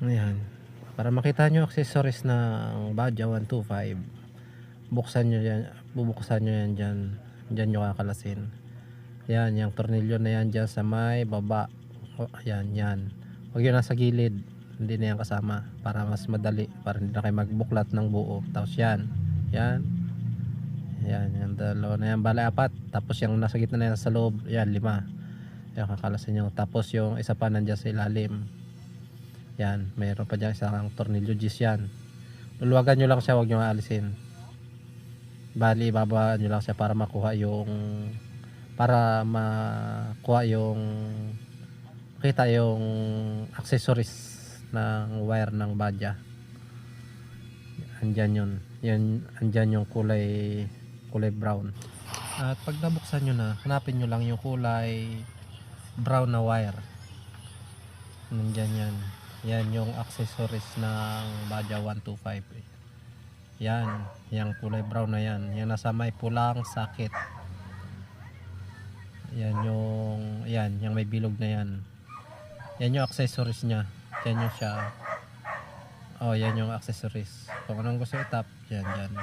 Ayan. Para makita nyo accessories ng Badja 125, buksan nyo yan, bubuksan nyo yan dyan. Dyan nyo kakalasin. Yan, yung tornilyo na yan dyan sa may baba. O, ayan, yan. Huwag yun nasa gilid. Hindi na yan kasama. Para mas madali. Para hindi na kayo magbuklat ng buo. Tapos yan. Yan. Yan, yung dalawa na yan. Bala apat. Tapos yung nasa gitna na yan sa loob. Yan, 5. Yan, kakalasin nyo. Tapos yung isa pa nandyan sa ilalim. Yan, mayroon pa dyan isang tornilyo gis yan. Luluwagan nyo lang siya, huwag nyo aalisin. Bali, ibaba nyo lang siya para makuha yung makita yung accessories ng wire ng Badja. Andyan yun. Yan, andyan yung kulay brown. At pag nabuksan nyo na, hanapin nyo lang yung kulay brown na wire. Nandyan yan. Yan yung accessories ng Badja 125. Yan, yung kulay brown na yan. Yan nasa may pulang sakit. Yan yung may bilog na yan. Yan yung accessories niya. Yan yung siya. Oh, yan yung accessories. Kung anong gusto itap, yan.